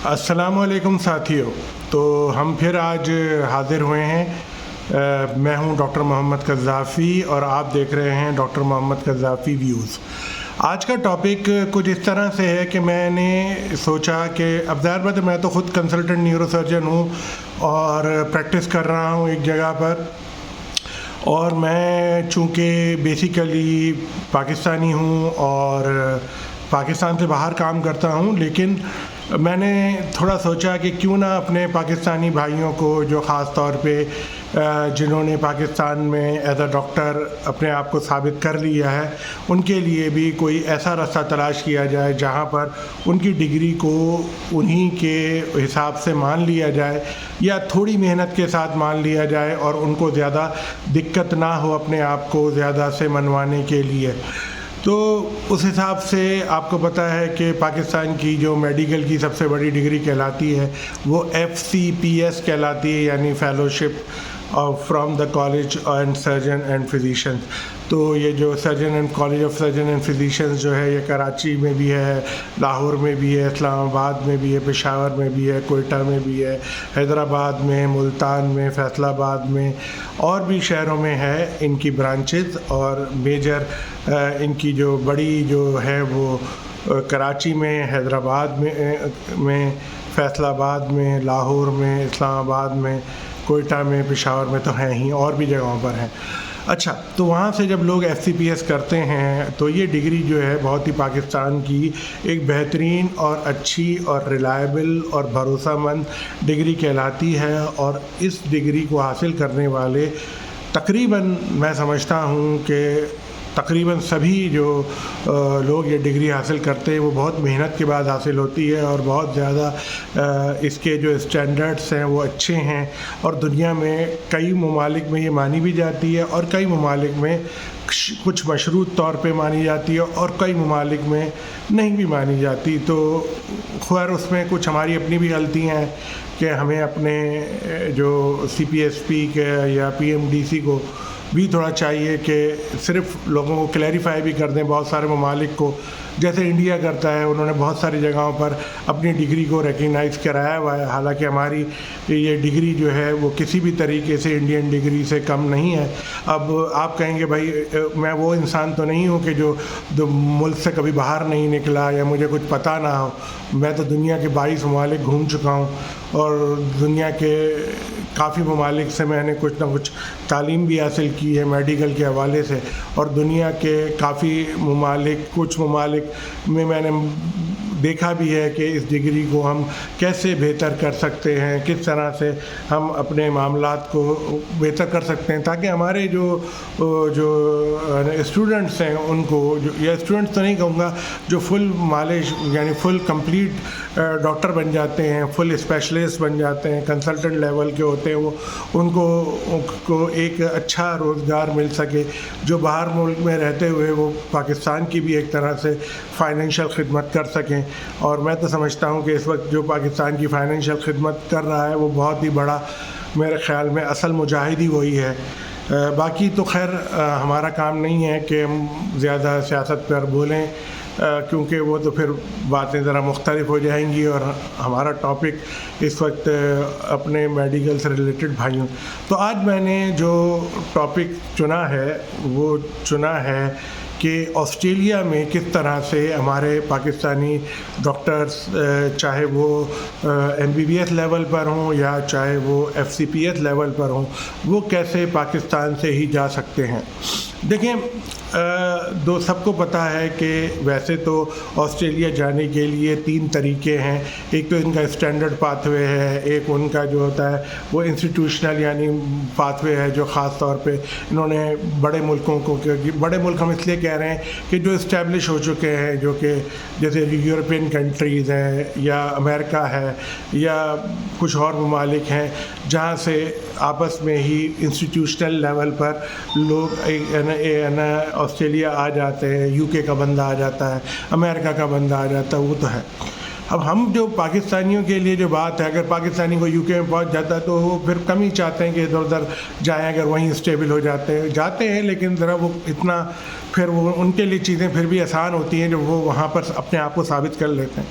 السلام علیکم ساتھیوں. تو ہم پھر آج حاضر ہوئے ہیں. میں ہوں ڈاکٹر محمد قذافی اور آپ دیکھ رہے ہیں ڈاکٹر محمد قذافی ویوز. آج کا ٹاپک کچھ اس طرح سے ہے کہ میں نے سوچا کہ اب ظاہر بات ہے میں تو خود کنسلٹنٹ نیورو سرجن ہوں اور پریکٹس کر رہا ہوں ایک جگہ پر. اور میں چونکہ بیسیکلی پاکستانی ہوں اور پاکستان سے باہر کام کرتا ہوں، لیکن میں نے تھوڑا سوچا کہ کیوں نہ اپنے پاکستانی بھائیوں کو جو خاص طور پہ جنہوں نے پاکستان میں ایز اے ڈاکٹر اپنے آپ کو ثابت کر لیا ہے، ان کے لیے بھی کوئی ایسا راستہ تلاش کیا جائے جہاں پر ان کی ڈگری کو انہی کے حساب سے مان لیا جائے یا تھوڑی محنت کے ساتھ مان لیا جائے اور ان کو زیادہ دقت نہ ہو اپنے آپ کو زیادہ سے منوانے کے لیے. تو اس حساب سے آپ کو پتہ ہے کہ پاکستان کی جو میڈیکل کی سب سے بڑی ڈگری کہلاتی ہے وہ FCPS کہلاتی ہے، یعنی fellowship from the college and surgeon and physician. تو یہ جو surgeon and college of surgeon and فزیشینز جو ہے یہ کراچی میں بھی ہے، لاہور میں بھی ہے، اسلام آباد میں بھی ہے، پشاور میں بھی ہے، کوئٹہ میں بھی ہے، حیدرآباد میں، ملتان میں، فیصل آباد میں اور بھی شہروں میں ہے ان کی برانچز. اور میجر ان کی جو بڑی جو ہے وہ کراچی میں، حیدرآباد میں، فیصل آباد میں، لاہور میں، اسلام آباد میں، کوئٹہ میں، پشاور میں تو ہیں ہی، اور بھی جگہوں پر ہیں. اچھا، تو وہاں سے جب لوگ FCPS کرتے ہیں تو یہ ڈگری جو ہے بہت ہی پاکستان کی ایک بہترین اور اچھی اور ریلائبل اور بھروسہ مند ڈگری کہلاتی ہے. اور اس ڈگری کو حاصل کرنے والے تقریباً میں سمجھتا ہوں کہ تقریباً سبھی جو لوگ یہ ڈگری حاصل کرتے ہیں وہ بہت محنت کے بعد حاصل ہوتی ہے اور بہت زیادہ اس کے جو اسٹینڈرڈس ہیں وہ اچھے ہیں. اور دنیا میں کئی ممالک میں یہ مانی بھی جاتی ہے اور کئی ممالک میں کچھ مشروط طور پہ مانی جاتی ہے اور کئی ممالک میں نہیں بھی مانی جاتی. تو خیر اس میں کچھ ہماری اپنی بھی غلطیاں ہیں کہ ہمیں اپنے جو CPSP کے یا PMDC کو بھی تھوڑا چاہیے کہ صرف لوگوں کو کلیریفائی بھی کر دیں. بہت سارے ممالک کو جیسے انڈیا کرتا ہے، انہوں نے بہت ساری جگہوں پر اپنی ڈگری کو ریکگنائز کرایا ہوا ہے، حالانکہ ہماری یہ ڈگری جو ہے وہ کسی بھی طریقے سے انڈین ڈگری سے کم نہیں ہے. اب آپ کہیں گے بھائی میں وہ انسان تو نہیں ہوں کہ جو ملک سے کبھی باہر نہیں نکلا یا مجھے کچھ پتہ نہ ہو. میں تو دنیا کے 22 ممالک گھوم چکا ہوں اور دنیا کے کافی ممالک سے میں نے کچھ نہ کچھ تعلیم بھی حاصل کی ہے میڈیکل کے حوالے سے. اور دنیا کے کافی ممالک، کچھ ممالک میں نے دیکھا بھی ہے کہ اس ڈگری کو ہم کیسے بہتر کر سکتے ہیں، کس طرح سے ہم اپنے معاملات کو بہتر کر سکتے ہیں تاکہ ہمارے جو اسٹوڈنٹس ہیں ان کو یا اسٹوڈنٹس تو نہیں کہوں گا، جو فل مالج یعنی فل کمپلیٹ ڈاکٹر بن جاتے ہیں، فل اسپیشلسٹ بن جاتے ہیں، کنسلٹنٹ لیول کے ہوتے ہیں، وہ ان کو ایک اچھا روزگار مل سکے جو باہر ملک میں رہتے ہوئے وہ پاکستان کی بھی ایک طرح سے فائنینشیل خدمت کر سکیں. اور میں تو سمجھتا ہوں کہ اس وقت جو پاکستان کی فائنینشیل خدمت کر رہا ہے وہ بہت ہی بڑا، میرے خیال میں اصل مجاہد ہی وہی ہے. باقی تو خیر ہمارا کام نہیں ہے کہ ہم زیادہ سیاست پر بولیں کیونکہ وہ تو پھر باتیں ذرا مختلف ہو جائیں گی. اور ہمارا ٹاپک اس وقت اپنے میڈیکل سے ریلیٹڈ بھائیوں. تو آج میں نے جو ٹاپک چنا ہے وہ چنا ہے کہ آسٹریلیا میں کس طرح سے ہمارے پاکستانی ڈاکٹرز، چاہے وہ MBBS لیول پر ہوں یا چاہے وہ FCPS لیول پر ہوں، وہ کیسے پاکستان سے ہی جا سکتے ہیں. دیکھیں سب کو پتہ ہے کہ ویسے تو آسٹریلیا جانے کے لیے 3 طریقے ہیں. ایک تو ان کا اسٹینڈرڈ پاتھ وے ہے، ایک ان کا جو ہوتا ہے وہ انسٹیٹیوشنل یعنی پاتھ وے ہے جو خاص طور پہ انہوں نے بڑے ملکوں کو، بڑے ملک ہم اس لیے کہہ رہے ہیں کہ جو اسٹیبلش ہو چکے ہیں، جو کہ جیسے یورپین کنٹریز ہیں یا امریکہ ہے یا کچھ اور ممالک ہیں جہاں سے آپس میں ہی انسٹیٹیوشنل لیول پر لوگ آسٹریلیا آ جاتے ہیں. UK کا بندہ آ جاتا ہے، امریکہ کا بندہ آ جاتا ہے، وہ تو ہے. اب ہم جو پاکستانیوں کے لیے جو بات ہے، اگر پاکستانی کو UK میں پہنچ جاتا ہے تو وہ پھر کم ہی چاہتے ہیں کہ ادھر ادھر جائیں، اگر وہیں اسٹیبل ہو جاتے ہیں لیکن ذرا وہ اتنا پھر وہ ان کے لیے چیزیں پھر بھی آسان ہوتی ہیں جو وہ وہاں پر اپنے آپ کو ثابت کر لیتے ہیں.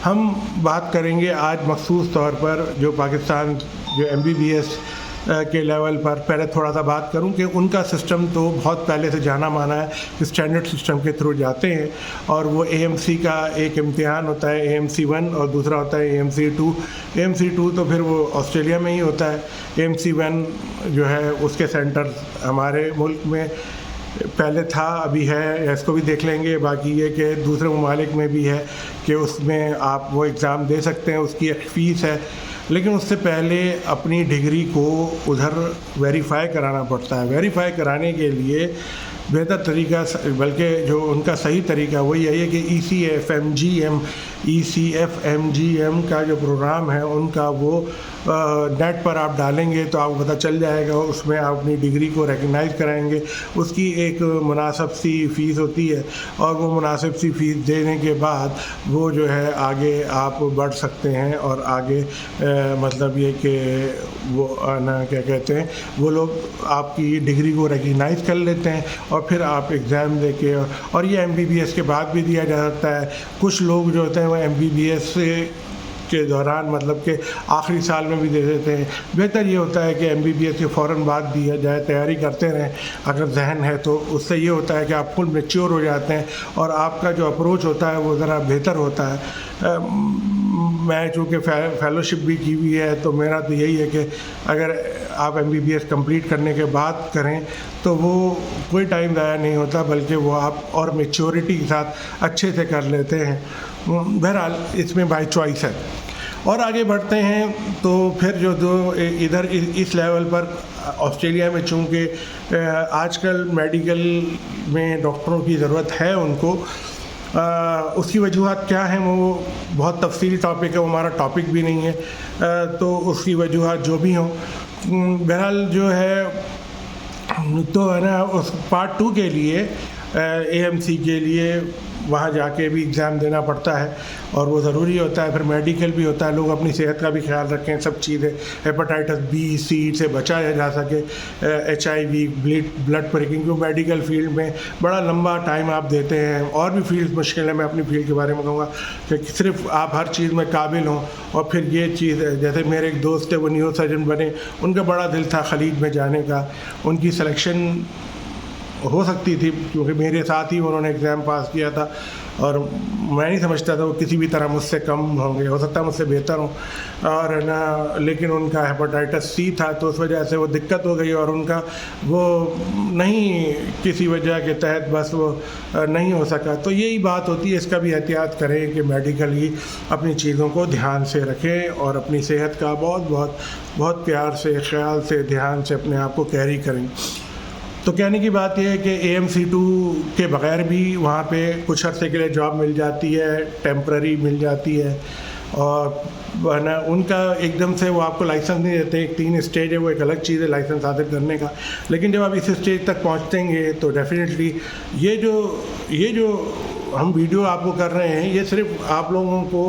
ہم بات کریں گے آج مخصوص طور پر جو پاکستان جو MBBS کے لیول پر. پہلے تھوڑا سا بات کروں کہ ان کا سسٹم تو بہت پہلے سے جانا مانا ہے, اسٹینڈرڈ سسٹم کے تھرو جاتے ہیں, اور وہ AMC کا ایک امتحان ہوتا ہے AMC1 اور دوسرا ہوتا ہے AMC2. AMC2 تو پھر وہ آسٹریلیا میں ہی ہوتا ہے. AMC1 جو ہے اس کے سینٹر ہمارے ملک میں پہلے تھا, ابھی ہے, اس کو بھی دیکھ لیں گے. باقی یہ کہ دوسرے ممالک میں بھی ہے کہ اس میں آپ وہ ایگزام دے سکتے ہیں, اس کی ایک فیس ہے, لیکن اس سے پہلے اپنی ڈگری کو ادھر ویریفائی کرانا پڑتا ہے. ویریفائی کرانے کے لیے بہتر طریقہ, بلکہ جو ان کا صحیح طریقہ وہ یہی ہے کہ ECFMGM کا جو پروگرام ہے ان کا وہ نیٹ پر آپ ڈالیں گے تو آپ کو پتہ چل جائے گا. اس میں آپ اپنی ڈگری کو ریکگنائز کرائیں گے. اس کی ایک مناسب سی فیس ہوتی ہے, اور وہ مناسب سی فیس دینے کے بعد وہ جو ہے آگے آپ بڑھ سکتے ہیں, اور آگے مطلب یہ کہ وہ نا کیا کہتے ہیں, وہ لوگ آپ کی ڈگری کو ریکگنائز کر لیتے ہیں, اور پھر آپ ایگزام دے کے, اور یہ MBBS کے بعد بھی دیا جا سکتا ہے. کچھ لوگ جو ہوتے ہیں وہ MBBS کے دوران مطلب کہ آخری سال میں بھی دے دیتے ہیں. بہتر یہ ہوتا ہے کہ MBBS کے فوراً بعد دیا جائے, تیاری کرتے رہیں اگر ذہن ہے تو. اس سے یہ ہوتا ہے کہ آپ فل میچور ہو جاتے ہیں, اور آپ کا جو اپروچ ہوتا ہے وہ ذرا بہتر ہوتا ہے. میں چونکہ فیلوشپ بھی کی ہوئی ہے تو میرا تو یہی ہے کہ اگر آپ MBBS کمپلیٹ کرنے کے بعد کریں تو وہ کوئی ٹائم ضائع نہیں ہوتا, بلکہ وہ آپ اور میچورٹی کے ساتھ اچھے سے کر لیتے ہیں. بہرحال اس میں بائی چوائس ہے. اور آگے بڑھتے ہیں تو پھر جو ادھر اس لیول پر آسٹریلیا میں, چونکہ آج کل میڈیکل میں ڈاکٹروں کی ضرورت ہے ان کو, اس کی وجوہات کیا ہیں وہ بہت تفصیلی ٹاپک ہے, وہ ہمارا ٹاپک بھی نہیں ہے, تو اس کی وجوہات جو بھی ہوں, بہرحال جو ہے تو ہے نا اس پارٹ 2 کے لیے AMC کے لیے وہاں جا کے بھی ایگزام دینا پڑتا ہے, اور وہ ضروری ہوتا ہے. پھر میڈیکل بھی ہوتا ہے, لوگ اپنی صحت کا بھی خیال رکھیں, سب چیزیں, ہیپاٹائٹس B-C سے بچایا جا سکے, HIV, بلڈ پریکنگ, جو میڈیکل فیلڈ میں بڑا لمبا ٹائم آپ دیتے ہیں. اور بھی فیلڈ مشکل ہے, میں اپنی فیلڈ کے بارے میں کہوں گا کہ صرف آپ ہر چیز میں قابل ہوں, اور پھر یہ چیز ہے جیسے میرے ایک دوست ہے وہ نیورو سرجن بنے, ان کا بڑا دل تھا خلیج میں جانے کا, ان کی سلیکشن ہو سکتی تھی کیونکہ میرے ساتھ ہی انہوں نے ایگزام پاس کیا تھا, اور میں نہیں سمجھتا تھا وہ کسی بھی طرح مجھ سے کم ہوں گے, ہو سکتا ہے مجھ سے بہتر ہوں, اور نا لیکن ان کا ہیپاٹائٹس C تھا تو اس وجہ سے وہ دقت ہو گئی, اور ان کا وہ نہیں کسی وجہ کے تحت بس وہ نہیں ہو سکا. تو یہی بات ہوتی ہے, اس کا بھی احتیاط کریں کہ میڈیکلی اپنی چیزوں کو دھیان سے رکھیں, اور اپنی صحت کا بہت بہت بہت پیار سے, خیال سے, دھیان سے اپنے آپ کو کیری کریں. تو کہنے کی بات یہ ہے کہ AMC2 کے بغیر بھی وہاں پہ کچھ عرصے کے لیے جاب مل جاتی ہے, ٹیمپرری مل جاتی ہے, اور نا ان کا ایک دم سے وہ آپ کو لائسنس نہیں دیتے. ایک 3 اسٹیج ہے, وہ ایک الگ چیز ہے لائسنس حاصل کرنے کا, لیکن جب آپ اس اسٹیج تک پہنچیں گے تو ڈیفینیٹلی یہ جو ہم ویڈیو آپ کو کر رہے ہیں یہ صرف آپ لوگوں کو,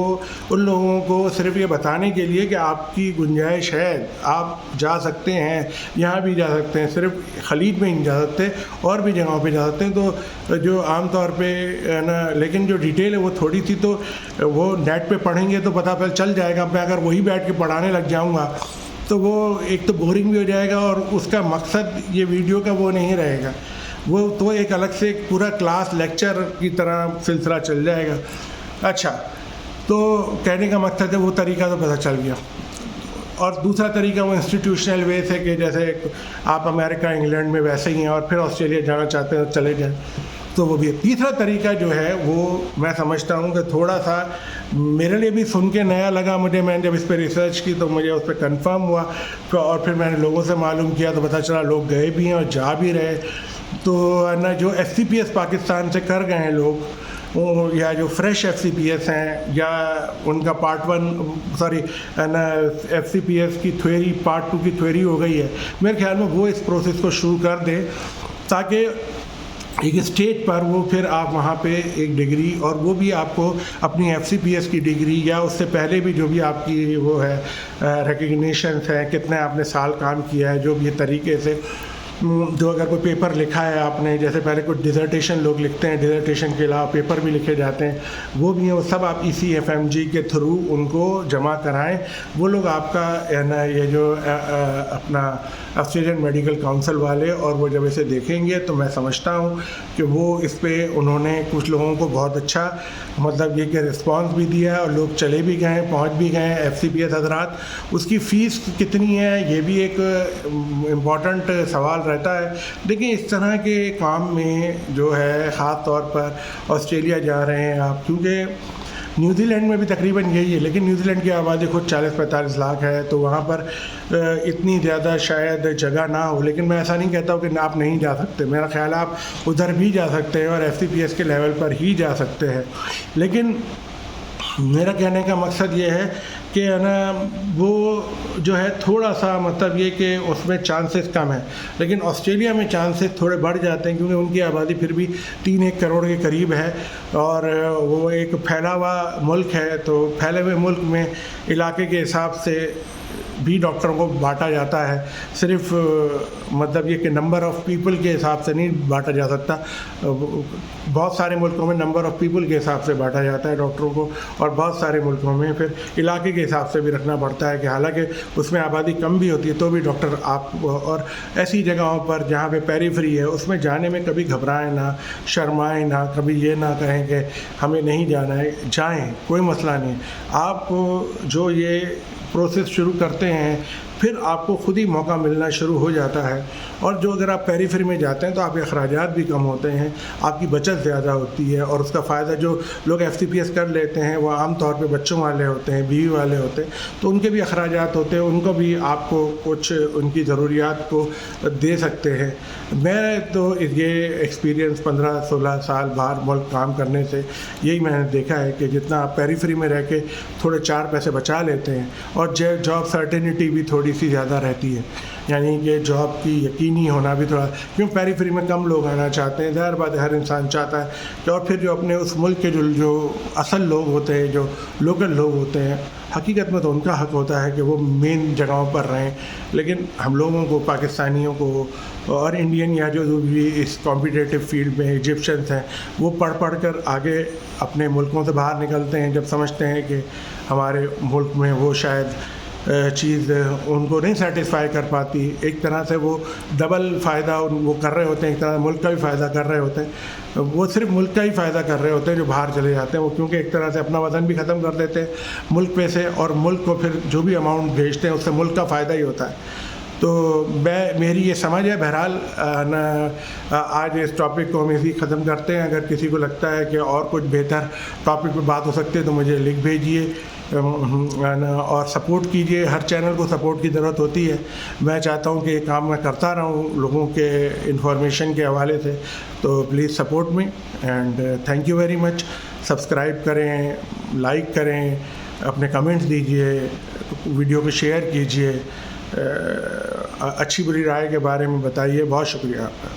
ان لوگوں کو صرف یہ بتانے کے لیے کہ آپ کی گنجائش ہے, آپ جا سکتے ہیں, یہاں بھی جا سکتے ہیں, صرف خلیج میں نہیں جا سکتے, اور بھی جگہوں پہ جا سکتے ہیں. تو جو عام طور پہ نا, لیکن جو ڈیٹیل ہے وہ تھوڑی سی, تو وہ نیٹ پہ پڑھیں گے تو پتہ چل جائے گا. میں اگر وہی بیٹھ کے پڑھانے لگ جاؤں گا تو وہ ایک تو بورنگ بھی ہو جائے گا, اور اس کا مقصد یہ ویڈیو کا وہ نہیں رہے گا, وہ تو ایک الگ سے ایک پورا کلاس لیکچر کی طرح سلسلہ چل جائے گا. اچھا, تو کہنے کا مقصد ہے وہ طریقہ تو پتہ چل گیا. اور دوسرا طریقہ وہ انسٹیٹیوشنل ویز ہے کہ جیسے آپ امریکہ انگلینڈ میں ویسے ہی ہیں, اور پھر آسٹریلیا جانا چاہتے ہیں تو چلے جائیں, تو وہ بھی. تیسرا طریقہ جو ہے وہ میں سمجھتا ہوں کہ تھوڑا سا میرے لیے بھی سن کے نیا لگا مجھے, میں نے جب اس پہ ریسرچ کی تو مجھے اس پہ کنفرم ہوا, اور پھر میں نے لوگوں سے معلوم کیا تو پتہ چلا لوگ گئے بھی ہیں اور جا بھی رہے. تو نا جو FCPS پاکستان سے کر گئے ہیں لوگ, یا جو فریش FCPS ہیں, یا ان کا پارٹ 1 سوری نا FCPS کی تھیوری پارٹ 2 کی تھیوری ہو گئی ہے, میرے خیال میں وہ اس پروسیس کو شروع کر دیں, تاکہ ایک اسٹیج پر وہ پھر آپ وہاں پہ ایک ڈگری, اور وہ بھی آپ کو اپنی FCPS کی ڈگری یا اس سے پہلے بھی جو بھی آپ کی وہ ہے ریکگنیشنس ہیں, کتنے آپ نے سال کام کیا ہے, جو بھی طریقے سے جو اگر کوئی پیپر لکھا ہے آپ نے، جیسے پہلے کوئی ڈیزرٹیشن لوگ لکھتے ہیں، ڈیزرٹیشن کے علاوہ پیپر بھی لکھے جاتے ہیں، وہ بھی ہیں، وہ سب آپ ECFMG کے تھرو ان کو جمع کرائیں. وہ لوگ آپ کا یہ جو اپنا آسٹریلین میڈیکل کاؤنسل والے، اور وہ جب اسے دیکھیں گے تو میں سمجھتا ہوں کہ وہ اس پہ انہوں نے کچھ لوگوں کو بہت اچھا مطلب یہ کہ رسپانس بھی دیا ہے، اور لوگ چلے بھی گئے ہیں، پہنچ بھی گئے ہیں. FCPS حضرات، اس کی فیس کتنی ہے یہ بھی ایک امپورٹنٹ سوال رہتا ہے. لیکن اس طرح کے کام میں جو ہے خاص طور پر آسٹریلیا جا رہے ہیں آپ، کیونکہ نیوزی لینڈ میں بھی تقریباً یہی ہے، لیکن نیوزی لینڈ کی آبادی خود 40-45 لاکھ ہے، تو وہاں پر اتنی زیادہ شاید جگہ نہ ہو. لیکن میں ایسا نہیں کہتا ہوں کہ آپ نہیں جا سکتے، میرا خیال ہے آپ ادھر بھی جا سکتے ہیں اور FCPS کے لیول پر ہی جا سکتے ہیں. لیکن میرا کہنے کا مقصد یہ ہے کہ وہ جو ہے تھوڑا سا مطلب یہ کہ اس میں چانسز کم ہیں، لیکن آسٹریلیا میں چانسز تھوڑے بڑھ جاتے ہیں، کیونکہ ان کی آبادی پھر بھی 3-1 کروڑ کے قریب ہے، اور وہ ایک پھیلا ہوا ملک ہے. تو پھیلے ہوئے ملک میں علاقے کے حساب سے بھی ڈاکٹروں کو بانٹا جاتا ہے، صرف مطلب یہ کہ نمبر آف پیپل کے حساب سے نہیں بانٹا جا سکتا. بہت سارے ملکوں میں نمبر آف پیپل کے حساب سے بانٹا جاتا ہے ڈاکٹروں کو، اور بہت سارے ملکوں میں پھر علاقے کے حساب سے بھی رکھنا پڑتا ہے، کہ حالانکہ اس میں آبادی کم بھی ہوتی ہے تو بھی ڈاکٹر آپ، اور ایسی جگہوں پر جہاں پہ پیریفری ہے اس میں جانے میں کبھی گھبرائیں نہ، شرمائیں نہ، کبھی یہ نہ کہیں کہ ہمیں نہیں جانا ہے. جائیں، کوئی مسئلہ نہیں. آپ جو یہ پروسیس شروع کرتے ہیں پھر آپ کو خود ہی موقع ملنا شروع ہو جاتا ہے. اور جو اگر آپ پیریفری میں جاتے ہیں تو آپ کے اخراجات بھی کم ہوتے ہیں، آپ کی بچت زیادہ ہوتی ہے، اور اس کا فائدہ جو لوگ FCPS کر لیتے ہیں وہ عام طور پہ بچوں والے ہوتے ہیں، بیوی والے ہوتے ہیں، تو ان کے بھی اخراجات ہوتے ہیں، ان کو بھی آپ کو کچھ ان کی ضروریات کو دے سکتے ہیں. میں تو یہ ایکسپیرینس 15-16 سال باہر ملک کام کرنے سے یہی میں نے دیکھا ہے کہ جتنا آپ پیریفری میں رہ کے تھوڑے 4 پیسے بچا لیتے ہیں، اور جاب سرٹینٹی بھی تھوڑی سی زیادہ رہتی ہے، یعنی کہ جاب کی یقینی ہونا بھی تھوڑا، کیوں پیریفری میں کم لوگ آنا چاہتے ہیں، ظاہر بات ہے ہر انسان چاہتا ہے کہ، اور پھر جو اپنے اس ملک کے جو اصل لوگ ہوتے ہیں، جو لوکل لوگ ہوتے ہیں، حقیقت میں تو ان کا حق ہوتا ہے کہ وہ مین جگہوں پر رہیں. لیکن ہم لوگوں کو، پاکستانیوں کو اور انڈین یا جو بھی اس کمپیٹیٹیو فیلڈ میں ایجپشنس ہیں، وہ پڑھ کر آگے اپنے ملکوں سے باہر نکلتے ہیں جب سمجھتے ہیں کہ ہمارے ملک میں وہ شاید چیز ان کو نہیں سیٹسفائی کر پاتی. ایک طرح سے وہ ڈبل فائدہ وہ کر رہے ہوتے ہیں، ایک طرح ملک کا بھی فائدہ کر رہے ہوتے ہیں. وہ صرف ملک کا ہی فائدہ کر رہے ہوتے ہیں جو باہر چلے جاتے ہیں، وہ کیونکہ ایک طرح سے اپنا وطن بھی ختم کر دیتے ہیں ملک پہ سے، اور ملک کو پھر جو بھی اماؤنٹ بھیجتے ہیں اس سے ملک کا فائدہ ہی ہوتا ہے. تو میری یہ سمجھ ہے. بہرحال آج اس ٹاپک کو ہم اسی ختم کرتے ہیں. اگر کسی کو لگتا ہے کہ اور کچھ بہتر ٹاپک پہ بات ہو سکتی ہے تو مجھے لکھ بھیجیے اور سپورٹ کیجیے. ہر چینل کو سپورٹ کی ضرورت ہوتی ہے. میں چاہتا ہوں کہ یہ کام میں کرتا رہوں لوگوں کے انفارمیشن کے حوالے سے. تو please support me and thank you very much. Subscribe کریں، لائک کریں، اپنے کمنٹس دیجیے، ویڈیو کو شیئر کیجیے، اچھی بری رائے کے بارے میں بتائیے. بہت شکریہ آپ کا.